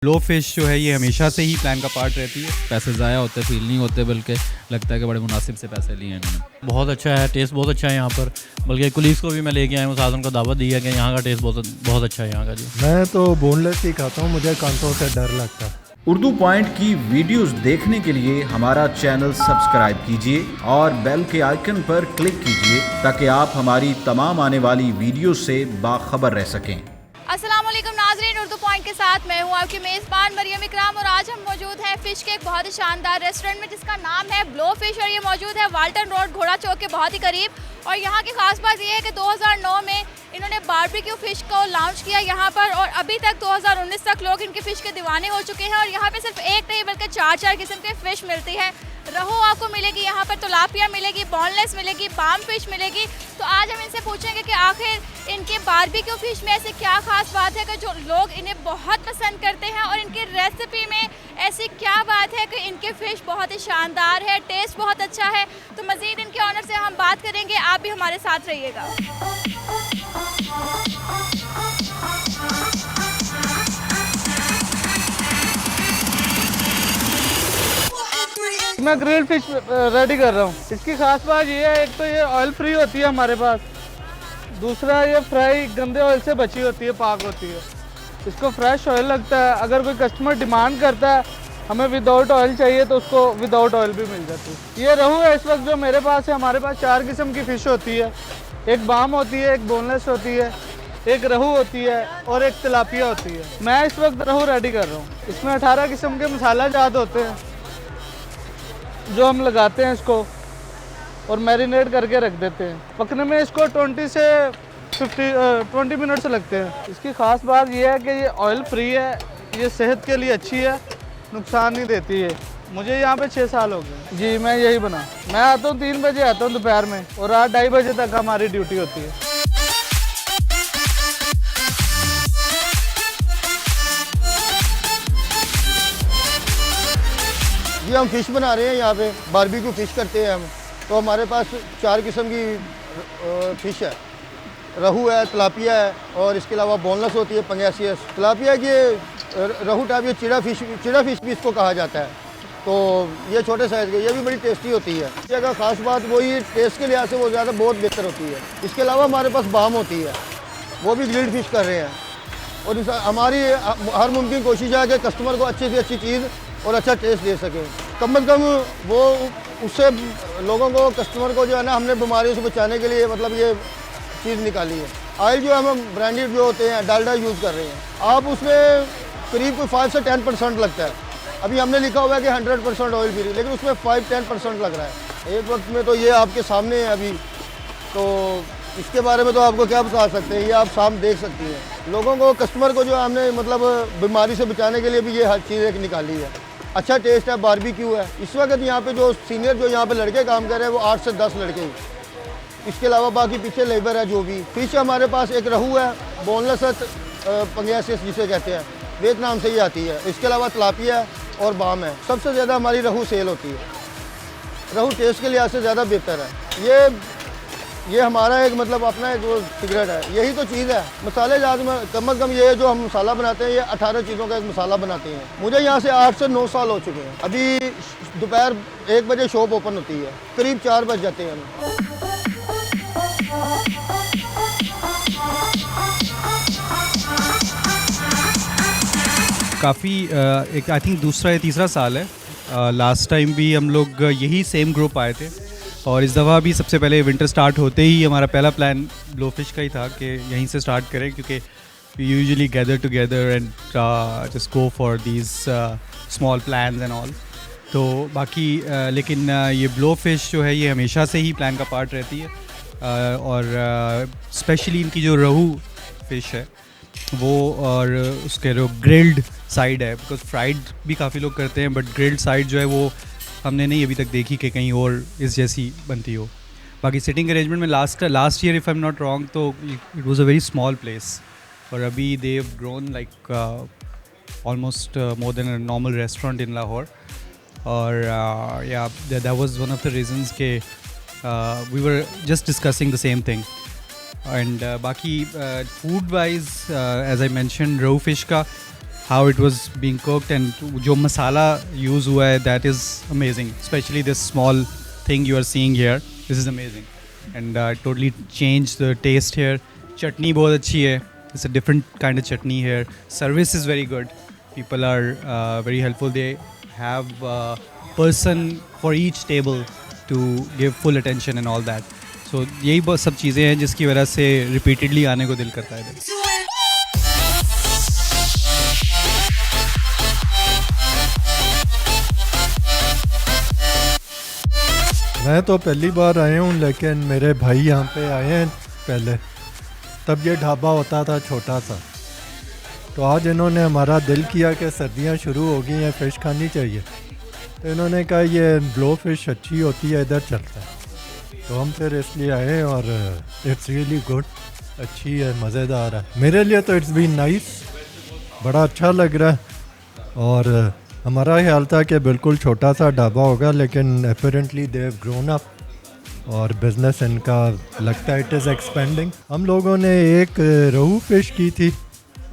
Blow fish जो है ये हमेशा से ही प्लान का पार्ट रहती है। पैसे ज़ाया होते फील नहीं होते, बल्कि लगता है कि बड़े मुनासिब से पैसे लिए हैं इन्होंने। बहुत अच्छा है, टेस्ट बहुत अच्छा है यहाँ पर। बल्कि कुलीग्स को भी मैं लेके आया हूँ, साथ उनको दावत दी है कि यहाँ का टेस्ट बहुत बहुत अच्छा है यहाँ का जी। मैं तो बोनलेस ही खाता हूँ, मुझे कांटों से डर लगता है। उर्दू पॉइंट की वीडियोस देखने के लिए हमारा चैनल सब्सक्राइब कीजिए और बेल के आइकन पर क्लिक कीजिए ताकि आप हमारी तमाम आने वाली वीडियो से बाखबर रह सकें। अस्सलाम वालेकुम नाज़रीन, उर्दू पॉइंट के साथ मैं हूँ आपकी मेज़बान मरियम इकराम और आज हम मौजूद हैं फ़िश के एक बहुत ही शानदार रेस्टोरेंट में जिसका नाम है ब्लो फिश और ये मौजूद है वाल्टन रोड घोड़ा चौक के बहुत ही करीब। और यहाँ की ख़ास बात यह है कि 2009 में इन्होंने बारबेक्यू फ़िश को लॉन्च किया यहाँ पर और अभी तक 2019 तक लोग इनके फ़िश के दीवाने हो चुके हैं। और यहाँ पे सिर्फ एक नहीं बल्कि चार किस्म के फ़िश मिलती है। रहू आपको मिलेगी यहाँ पर, तिलापिया मिलेगी, बोनलेस मिलेगी, बाम फिश मिलेगी। तो आज हम इनसे पूछेंगे कि आखिर इनके बारबेक्यू फ़िश में ऐसी क्या खास बात है कि जो लोग इन्हें बहुत पसंद करते हैं और इनकी रेसिपी में ऐसी क्या बात है कि इनके फ़िश बहुत ही शानदार है, टेस्ट बहुत अच्छा है। तो मज़ीद इनके ऑनर से हम बात करेंगे, आप भी हमारे साथ रहिएगा। मैं ग्रिल्ड फिश रेडी कर रहा हूँ। इसकी खास बात ये है, एक तो ये ऑयल फ्री होती है हमारे पास, दूसरा ये फ्राई गंदे ऑयल से बची होती है, पाक होती है। इसको फ्रेश ऑयल लगता है। अगर कोई कस्टमर डिमांड करता है हमें विदाउट ऑयल चाहिए तो उसको विदाउट ऑयल भी मिल जाती है। ये रहू है इस वक्त जो मेरे पास है। हमारे पास 4 किस्म की फ़िश होती है, एक बाम होती है, एक बोनलेस होती है, एक रहू होती है और एक तिलापिया होती है। मैं इस वक्त रहू रेडी कर रहा हूँ। इसमें 18 किस्म के मसाला जात होते हैं जो हम लगाते हैं इसको और मैरिनेट करके रख देते हैं। पकने में इसको 20 मिनट्स लगते हैं। इसकी ख़ास बात यह है कि ये ऑयल फ्री है, ये सेहत के लिए अच्छी है, नुकसान नहीं देती है। मुझे यहाँ पे 6 साल हो गए जी। मैं यही बना, मैं आता हूँ 3 बजे आता हूँ दोपहर में और रात 2:30 बजे तक हमारी ड्यूटी होती है। जी हम फ़िश बना रहे हैं, यहाँ पे बारबेक्यू फ़िश करते हैं हम। तो हमारे पास 4 किस्म की फ़िश है, रहू है, तिलापिया है और इसके अलावा बोनलेस होती है, पंगेसियस। तिलापिया की रहू टाइप ये चिड़ा फ़िश भी इसको कहा जाता है। तो ये छोटे साइज़ के, ये भी बड़ी टेस्टी होती है। इस जगह ख़ास बात वही टेस्ट के लिहाज से वो ज़्यादा बहुत बेहतर होती है। इसके अलावा हमारे पास बाम होती है, वो भी ग्रिल्ड फ़िश कर रहे हैं। और हमारी हर मुमकिन कोशिश है कि कस्टमर को अच्छी से अच्छी चीज़ और अच्छा टेस्ट दे सके। कम से कम वो उससे लोगों को, कस्टमर को जो है ना, हमने बीमारियों से बचाने के लिए मतलब ये चीज़ निकाली है। ऑयल जो हम ब्रांडेड जो होते हैं डालडा यूज़ कर रहे हैं। आप उसमें करीब कोई 5 से 10% लगता है। अभी हमने लिखा हुआ है कि 100% ऑयल फ्री, लेकिन उसमें 5-10% लग रहा है एक वक्त में। तो ये आपके सामने है अभी, तो इसके बारे में तो आपको क्या बता सकते हैं, ये आप सामने देख सकती हैं। लोगों को, कस्टमर को जो हमने मतलब बीमारी से बचाने के लिए भी ये हर चीज़ एक निकाली है। अच्छा टेस्ट है, बारबेक्यू है। इस वक्त यहाँ पे जो सीनियर जो यहाँ पे लड़के काम कर रहे हैं वो 8 से 10 लड़के ही। इसके अलावा बाकी पीछे लेबर है जो भी। फिश हमारे पास एक रहू है, बोनलेस है, पंगेसियस जिसे कहते हैं, वियतनाम से ही आती है। इसके अलावा तिलापिया है और बाम है। सबसे ज़्यादा हमारी रहू सेल होती है। रहू टेस्ट के लिहाज से ज़्यादा बेहतर है। ये हमारा एक मतलब अपना एक वो सिगरेट है, यही तो चीज़ है। मसाले जात में कम से कम ये जो हम मसाला बनाते हैं, ये 18 चीज़ों का एक मसाला बनाते हैं। मुझे यहाँ से 8 से 9 साल हो चुके हैं। अभी दोपहर 1 बजे शॉप ओपन होती है, करीब 4 बज जाते हैं हमें। काफ़ी एक आई थिंक दूसरा या तीसरा साल है। लास्ट टाइम भी हम लोग यही सेम ग्रुप आए थे और इस दफ़ा भी सबसे पहले विंटर स्टार्ट होते ही हमारा पहला प्लान ब्लो फिश का ही था कि यहीं से स्टार्ट करें, क्योंकि we usually gather together and just go for these small plans and all. तो बाकी लेकिन ये ब्लो फिश जो है ये हमेशा से ही प्लान का पार्ट रहती है। और स्पेशली इनकी जो रहू फिश है वो, और उसके जो ग्रिल्ड साइड है, बिकॉज फ्राइड भी काफ़ी लोग करते हैं, बट ग्रिल्ड साइड जो है वो हमने नहीं अभी तक देखी कि कहीं और इस जैसी बनती हो। बाकी सिटिंग अरेंजमेंट में last year if I am not wrong तो it was a very small place और अभी they have grown like almost more than a normal restaurant in Lahore. और या that was one of the reasons के we were just discussing the same thing. And बाकी food wise as I mention, rohu fish का how it was being cooked and जो मसाला use हुआ है, that is amazing. Especially this small thing you are seeing here, this is amazing, and totally changed the taste here. Chutney बहुत अच्छी है. It's a different kind of chutney here. Service is very good. People are very helpful. They have person for each table to give full attention and all that. So यही बहुत सब चीज़ें हैं जिसकी वजह से repeatedly आने को दिल करता है. मैं तो पहली बार आया हूँ, लेकिन मेरे भाई यहाँ पे आए हैं पहले, तब ये ढाबा होता था छोटा सा। तो आज इन्होंने हमारा दिल किया कि सर्दियाँ शुरू हो गई हैं, फ़िश खानी चाहिए, तो इन्होंने कहा ये ब्लो फिश अच्छी होती है, इधर चलता है। तो हम फिर इसलिए आए और इट्स रियली गुड, अच्छी है, मज़ेदार है। मेरे लिए तो इट्स बीन नाइस, बड़ा अच्छा लग रहा है। और हमारा ख्याल था कि बिल्कुल छोटा सा ढाबा होगा, लेकिन apparently they have grown up और बिज़नेस इनका लगता है इट इज़ एक्सपेंडिंग। हम लोगों ने एक रोहू फिश की थी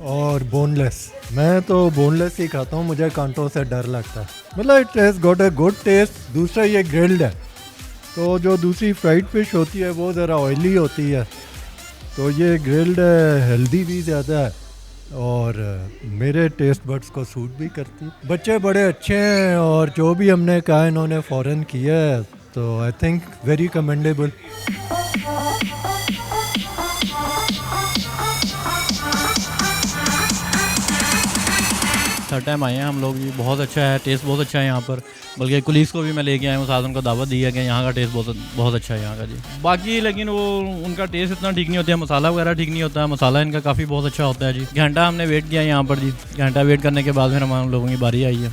और बोनलेस। मैं तो बोनलेस ही खाता हूँ, मुझे कांटों से डर लगता है। मतलब it has got a good taste. दूसरा ये ग्रिल्ड है, तो जो दूसरी फ्राइड फिश होती है वो ज़रा ऑयली होती है, तो ये ग्रिल्ड हेल्दी भी ज़्यादा है और मेरे टेस्ट बड्स को सूट भी करती है। बच्चे बड़े अच्छे हैं और जो भी हमने कहा इन्होंने फ़ौरन किया है, तो I think very commendable. Third time आए हैं हम लोग जी, बहुत अच्छा है, टेस्ट बहुत अच्छा है यहाँ पर। बल्कि कुलीस को भी मैं लेके आया हूँ, साथ उनको दावत दी है कि यहाँ का टेस्ट बहुत अच्छा है यहाँ का जी। बाकी लेकिन वो उनका टेस्ट इतना ठीक नहीं होता है, मसाला वगैरह ठीक नहीं होता है। मसाला इनका काफ़ी बहुत अच्छा होता है जी। घंटा हमने वेट किया यहाँ पर जी, घंटा वेट करने के बाद फिर हम लोगों की बारी आई है,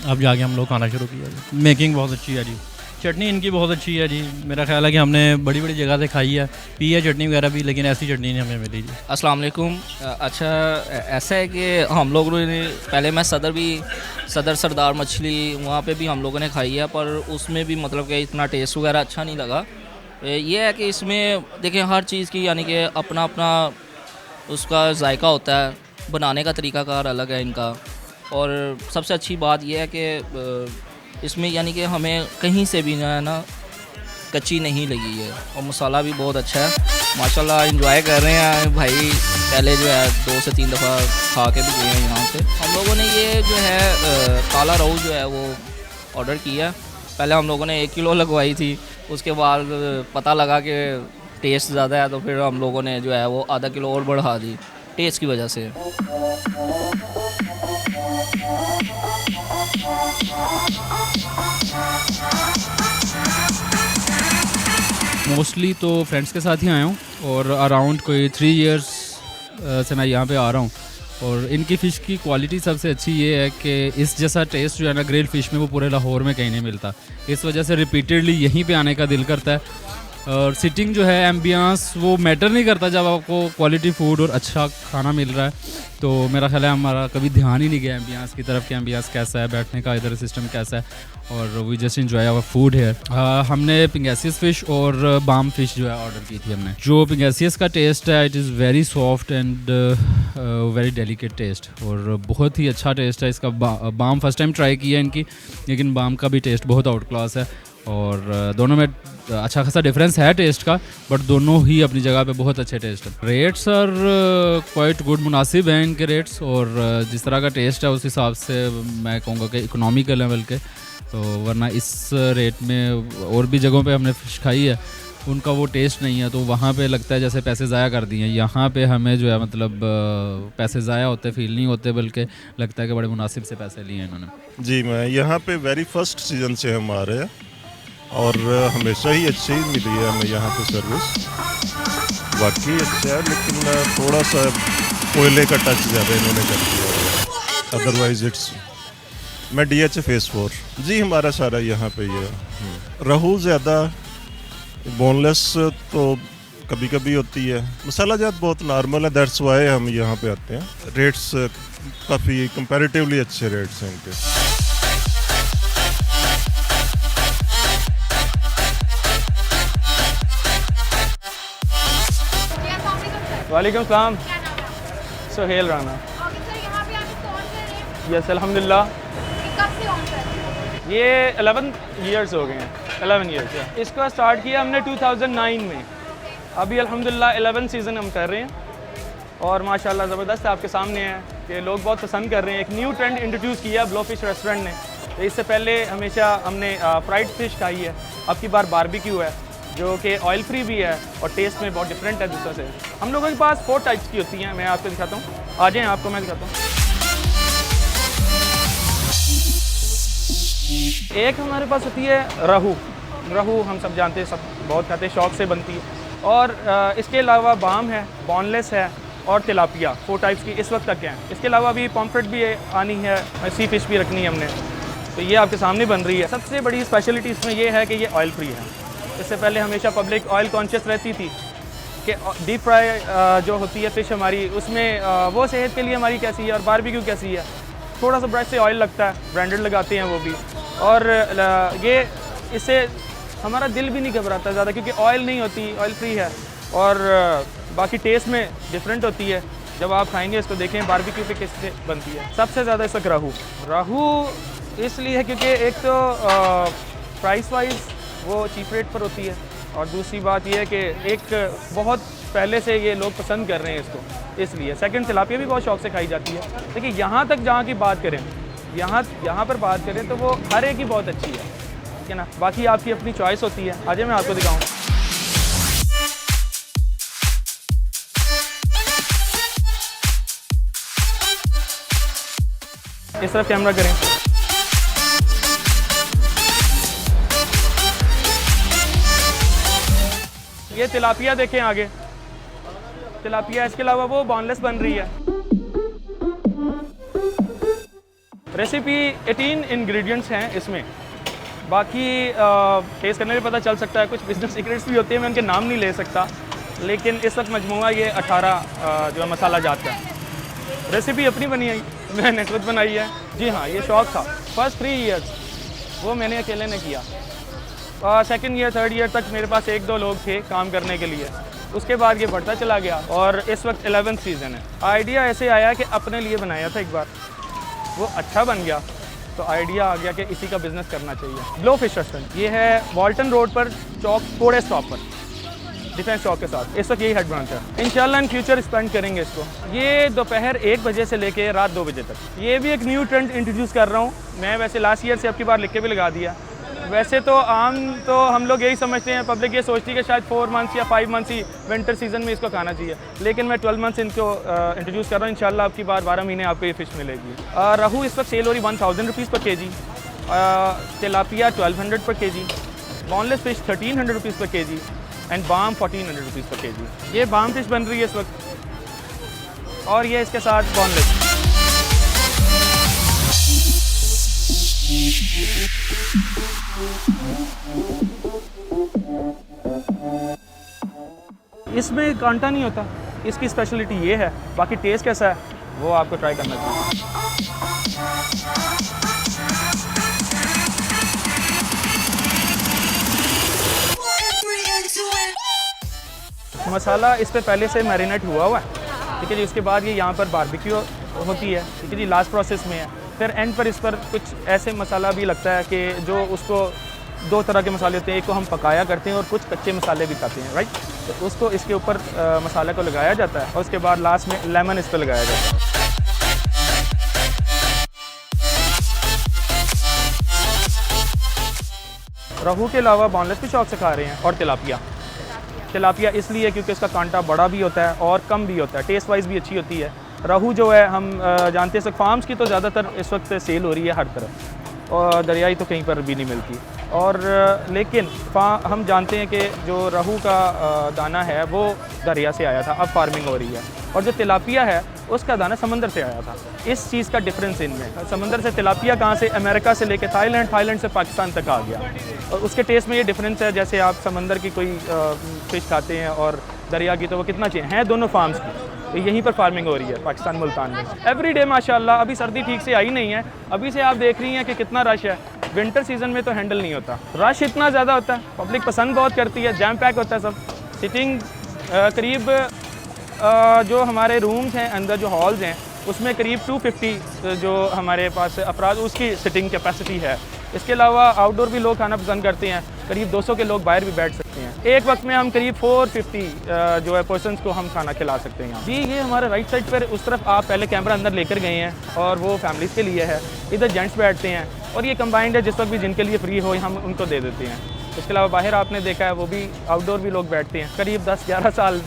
अब जाके हम लोग खाना शुरू किया जी। मेकिंग बहुत अच्छी है जी, चटनी इनकी बहुत अच्छी है जी। मेरा ख्याल है कि हमने बड़ी बड़ी जगह से खाई है, पी है चटनी वगैरह भी, लेकिन ऐसी चटनी नहीं हमें मिली जी। अस्सलाम वालेकुम। अच्छा ऐसा है कि हम लोगों ने पहले मैं सदर सरदार मछली वहाँ पे भी हम लोगों ने खाई है, पर उसमें भी मतलब कि इतना टेस्ट वगैरह अच्छा नहीं लगा। ये है कि इसमें देखें हर चीज़ की यानी कि अपना अपना उसका जायका होता है, बनाने का तरीक़ाकार अलग है इनका। और सबसे अच्छी बात यह है कि इसमें यानी कि हमें कहीं से भी ना कच्ची नहीं लगी है, और मसाला भी बहुत अच्छा है माशाल्लाह। एंजॉय कर रहे हैं भाई, पहले जो है 2 से 3 दफ़ा खा के भी गए हैं यहाँ से। हम लोगों ने ये जो है काला रोहू जो है वो ऑर्डर किया। पहले हम लोगों ने 1 किलो लगवाई थी, उसके बाद पता लगा कि टेस्ट ज़्यादा है, तो फिर हम लोगों ने जो है वो आधा किलो और बढ़ा दी टेस्ट की वजह से। मोस्टली तो फ्रेंड्स के साथ ही आया हूँ, और अराउंड कोई 3 इयर्स से मैं यहाँ पे आ रहा हूँ। और इनकी फ़िश की क्वालिटी सबसे अच्छी ये है कि इस जैसा टेस्ट जो है ना ग्रिल्ड फ़िश में वो पूरे लाहौर में कहीं नहीं मिलता। इस वजह से रिपीटेडली यहीं पे आने का दिल करता है। और सिटिंग जो है, एम्बियंस वो मैटर नहीं करता जब आपको क्वालिटी फूड और अच्छा खाना मिल रहा है। तो मेरा ख्याल है हमारा कभी ध्यान ही नहीं गया एम्बियंस की तरफ कि एम्बियंस कैसा है, बैठने का इधर सिस्टम कैसा है, और we just enjoy our food here. हमने पिंगेसियस फ़िश और बाम फ़िश जो है ऑर्डर की थी हमने। जो पिंगेसियस का टेस्ट है it is very soft and very delicate taste, और बहुत ही अच्छा टेस्ट है इसका। बाम फर्स्ट टाइम ट्राई किया इनकी, लेकिन बाम का भी टेस्ट बहुत आउट क्लास है। और दोनों में अच्छा खासा डिफरेंस है टेस्ट का, बट दोनों ही अपनी जगह पे बहुत अच्छे टेस्ट है। रेट्स आर क्वाइट गुड, मुनासिब हैं इनके रेट्स, और जिस तरह का टेस्ट है उस हिसाब से मैं कहूँगा कि इकोनॉमिकल लेवल के। तो वरना इस रेट में और भी जगहों पे हमने फ़िश खाई है, उनका वो टेस्ट नहीं है, तो वहाँ पे लगता है जैसे पैसे ज़ाया कर दिए। यहाँ पे हमें जो है मतलब पैसे ज़ाया होते फील नहीं होते, बल्कि लगता है कि बड़े मुनासिब से पैसे लिए हैं इन्होंने। जी, मैं यहाँ पे वेरी फर्स्ट सीज़न से हम आ रहे हैं, और हमेशा ही अच्छी मिली है हमें यहाँ पे सर्विस, वाकई अच्छा है। लेकिन थोड़ा सा कोयले का टच ज़्यादा इन्होंने कर दिया, अदरवाइज इट्स। मैं DH फेस 4 जी, हमारा सारा यहाँ पे ये रहू ज़्यादा, बोनलेस तो कभी कभी होती है, मसाला जात बहुत नॉर्मल है, दैट्स वाई हम यहाँ पे आते हैं। रेट्स काफ़ी कंपैरेटिवली अच्छे रेट्स हैं इनके। वालेकुम सलाम। सोहेल राना। ओके सर, यहाँ पे आपको कौन यस अल्हम्दुलिल्लाह। कब से ऑन कर रहे हैं? ये 11 ईयर्स हो गए हैं, 11 ईयर्स। इसको स्टार्ट किया हमने 2009 में, अभी अल्हम्दुलिल्लाह 11 सीज़न हम कर रहे हैं और माशाल्लाह ज़बरदस्त आपके सामने है कि लोग बहुत पसंद कर रहे हैं। एक न्यू ट्रेंड इंट्रोड्यूस किया ब्लो फिश रेस्टोरेंट ने। तो इससे पहले हमेशा हमने फ्राइड फ़िश खाई है, अब की बार बारबेक्यू है जो कि ऑयल फ्री भी है और टेस्ट में बहुत डिफरेंट है दूसरों से। हम लोगों के पास 4 टाइप्स की होती हैं, मैं आपको दिखाता हूँ, आ जाएँ आपको मैं दिखाता हूँ। एक हमारे पास होती है रहू हम सब जानते हैं, सब बहुत खाते हैं, शौक से बनती है। और इसके अलावा बाम है, बॉनलेस है और तिलापिया, 4 टाइप्स की इस वक्त तक हैं। इसके अलावा अभी पॉम्फ्रेट भी आनी है, सी फिश भी रखनी है हमने, तो ये आपके सामने बन रही है। सबसे बड़ी स्पेशलिटी इसमें ये है कि ये ऑयल फ्री है। इससे पहले हमेशा पब्लिक ऑयल कॉन्शियस रहती थी कि डीप फ्राई जो होती है फ़िश हमारी, उसमें वो सेहत के लिए हमारी कैसी है और बारबेक्यू कैसी है। थोड़ा सा ब्रश से ऑयल लगता है, ब्रांडेड लगाते हैं वो भी, और ये इससे हमारा दिल भी नहीं घबराता ज़्यादा क्योंकि ऑयल नहीं होती, ऑयल फ्री है। और बाकी टेस्ट में डिफरेंट होती है। जब आप खाएंगे इसको देखें बारबेक्यू पे किससे बनती है। सबसे ज़्यादा इस वक्त रहू इसलिए है क्योंकि एक तो प्राइस वाइज वो चीप रेट पर होती है और दूसरी बात ये है कि एक बहुत पहले से ये लोग पसंद कर रहे हैं इसको, इसलिए। सेकंड, तिलापिया भी बहुत शौक से खाई जाती है। देखिए यहाँ तक जहाँ की बात करें, यहाँ पर बात करें तो वो हर एक ही बहुत अच्छी है, ठीक है ना। बाकी आपकी अपनी चॉइस होती है। आज मैं आपको दिखाऊँ, इस तरफ कैमरा करें। ये तिलापिया देखें आगे, तिलापिया। इसके अलावा वो बॉनलेस बन रही है। रेसिपी 18 इंग्रेडिएंट्स हैं इसमें, बाकी टेस्ट करने में पता चल सकता है। कुछ बिजनेस सीक्रेट्स भी होते हैं, मैं उनके नाम नहीं ले सकता, लेकिन इस वक्त मजमूआ ये 18 जो है मसाला जाता है। रेसिपी अपनी बनी है, मैंने खुद बनाई है। जी हाँ, ये शौक था। फर्स्ट 3 ईयर्स वो मैंने अकेले ने किया। सेकंड ईयर, थर्ड ईयर तक मेरे पास 1-2 लोग थे काम करने के लिए। उसके बाद ये बढ़ता चला गया और इस वक्त 11th सीज़न है। आइडिया ऐसे आया कि अपने लिए बनाया था एक बार, वो अच्छा बन गया तो आइडिया आ गया कि इसी का बिज़नेस करना चाहिए। ब्लो फिश रेस्टोरेंट ये है वॉल्टन रोड पर, चौक थोड़े स्टॉप पर, डिफेंस चौक के साथ। इस वक्त यही हेड ब्रांच है। इंशाल्लाह इन फ्यूचर एक्सपेंड करेंगे इसको। ये दोपहर 1 बजे से लेके रात 2 बजे तक। ये भी एक न्यू ट्रेंड इंट्रोड्यूस कर रहा हूँ मैं। वैसे लास्ट ईयर से अब की बार लिख के भी लगा दिया। वैसे तो हम लोग यही समझते हैं, पब्लिक ये सोचती है कि शायद 4 मंथ्स या 5 मंथ्स ही विंटर सीजन में इसको खाना चाहिए, लेकिन मैं 12 मंथ्स इनको इंट्रोड्यूस कर रहा हूँ। इंशाल्लाह अब की बार 12 महीने आपको ये फ़िश मिलेगी। रहू इस वक्त सेल हो रही 1000 रुपीज़ पर केजी, तिलापिया 1200 पर केजी, बॉनलेस फ़िश 1300 रुपीज़ पर केजी एंड बाम 1400 रुपीज़ पर केजी। ये बाम फिश बन रही है इस वक्त और ये इसके साथ बॉनलेस। इसमें कांटा नहीं होता, इसकी स्पेशलिटी ये है। बाकी टेस्ट कैसा है वो आपको ट्राई करना चाहिए। मसाला इस पे पहले से मैरिनेट हुआ है, ठीक है जी। उसके बाद ये यहाँ पर बारबेक्यू होती है, ठीक है जी, लास्ट प्रोसेस में है। फिर एंड पर इस पर कुछ ऐसे मसाला भी लगता है कि जो उसको 2 तरह के मसाले होते हैं, एक को हम पकाया करते हैं और कुछ कच्चे मसाले भी खाते हैं, राइट। तो उसको इसके ऊपर मसाले को लगाया जाता है और उसके बाद लास्ट में लेमन इस पर लगाया जाता है। रहू के अलावा बॉनलेस भी शौक से खा रहे हैं और तिलापिया इसलिए क्योंकि इसका कांटा बड़ा भी होता है और कम भी होता है, टेस्ट वाइज भी अच्छी होती है। रहू जो है हम जानते हैं फार्म्स की तो ज़्यादातर इस वक्त सेल हो रही है हर तरफ, और दरियाई तो कहीं पर भी नहीं मिलती। और लेकिन हम जानते हैं कि जो रहू का दाना है वो दरिया से आया था, अब फार्मिंग हो रही है। और जो तिलापिया है उसका दाना समंदर से आया था। इस चीज़ का डिफरेंस इनमें, समंदर से तिलापिया कहाँ से, अमेरिका से लेके थाईलैंड, थाईलैंड से पाकिस्तान तक आ गया। और उसके टेस्ट में ये डिफरेंस है। जैसे आप समंदर की कोई फ़िश खाते हैं और दरिया की, तो वो कितना चाहिए हैं दोनों फार्म्स की, तो यहीं पर फार्मिंग हो रही है पाकिस्तान मुल्तान में एवरीडे माशाल्लाह। अभी सर्दी ठीक से आई नहीं है, अभी से आप देख रही हैं कि कितना रश है। विंटर सीज़न में तो हैंडल नहीं होता, रश इतना ज़्यादा होता है, पब्लिक पसंद बहुत करती है, जैम पैक होता है सब। सिटिंग करीब जो हमारे रूम्स हैं अंदर, जो हॉल्स हैं उसमें करीब 250 जो हमारे पास अफराद उसकी सिटिंग कैपेसिटी है। इसके अलावा आउटडोर भी लोग खाना पसंद करते हैं, करीब 200 के लोग बाहर भी बैठ सकते हैं। एक वक्त में हम करीब 450 जो है पर्सनस को हम खाना खिला सकते हैं। जी ये हमारा राइट साइड पर उस तरफ आप पहले कैमरा अंदर लेकर गए हैं और वो फैमिलीज़ के लिए है, इधर जेंट्स बैठते हैं और ये कंबाइंड है, जिस वक्त भी जिनके लिए फ्री हो हम उनको दे देते हैं। इसके अलावा बाहर आपने देखा है वो भी आउटडोर भी लोग बैठते हैं, करीब 10-11 साल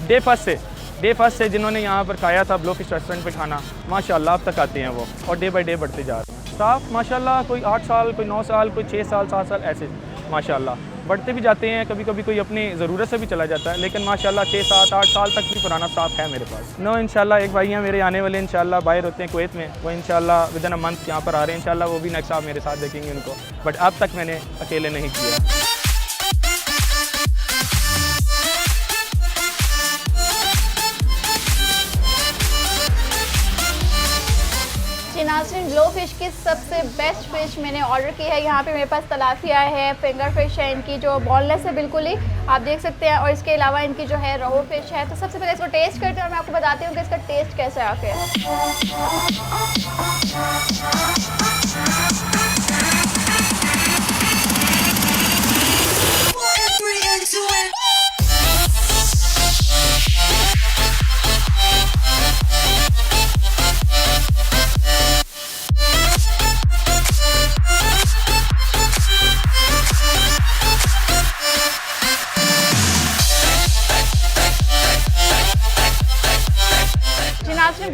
डे फर्स्ट से जिन्होंने यहाँ पर खाया था ब्लोफिश रेस्टोरेंट पे खाना, माशाल्लाह अब तक आते हैं वो और डे बाय डे बढ़ते जा रहे हैं। स्टाफ माशाल्लाह कोई 8 साल, कोई 9 साल, कोई 6 साल, 7 साल ऐसे माशाल्लाह बढ़ते भी जाते हैं। कभी कभी कोई अपनी ज़रूरत से भी चला जाता है, लेकिन माशाल्लाह 6, 7, 8 साल तक भी पुराना स्टाफ है मेरे पास। नो इंशाल्लाह एक भाई हैं मेरे आने वाले, इंशाल्लाह बाहर होते हैं कुवैत में, वो इंशाल्लाह विद इन अ मंथ यहाँ पर आ रहे हैं। इंशाल्लाह वो भी नेक्स्ट आप मेरे साथ देखेंगे उनको, बट अब तक मैंने अकेले नहीं किया। नाज़रीन, ब्लो फिश की सबसे बेस्ट फिश मैंने ऑर्डर की है। यहाँ पे मेरे पास तलाफिया है, फिंगर फिश है, इनकी जो बॉनलेस है बिल्कुल ही आप देख सकते हैं, और इसके अलावा इनकी जो है रोहू फिश है। तो सबसे पहले इसको टेस्ट करते हैं और मैं आपको बताती हूँ कि इसका टेस्ट कैसा है आके।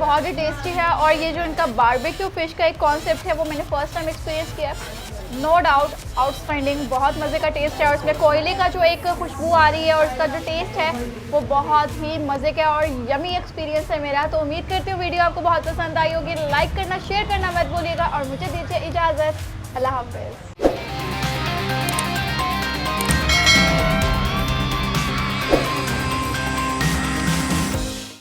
बहुत ही टेस्टी है, और ये जो इनका बारबेक्यू फिश का एक कॉन्सेप्ट है वो मैंने फर्स्ट टाइम एक्सपीरियंस किया। नो डाउट आउटस्टैंडिंग, बहुत मज़े का टेस्ट है, और उसमें कोयले का जो एक खुशबू आ रही है और उसका जो टेस्ट है वो बहुत ही मज़े का और यमी एक्सपीरियंस है मेरा। तो उम्मीद करती हूँ वीडियो आपको बहुत पसंद आई होगी। लाइक करना, शेयर करना मत भूलिएगा और मुझे दीजिए इजाज़त। अल्लाह हाफ़िज़।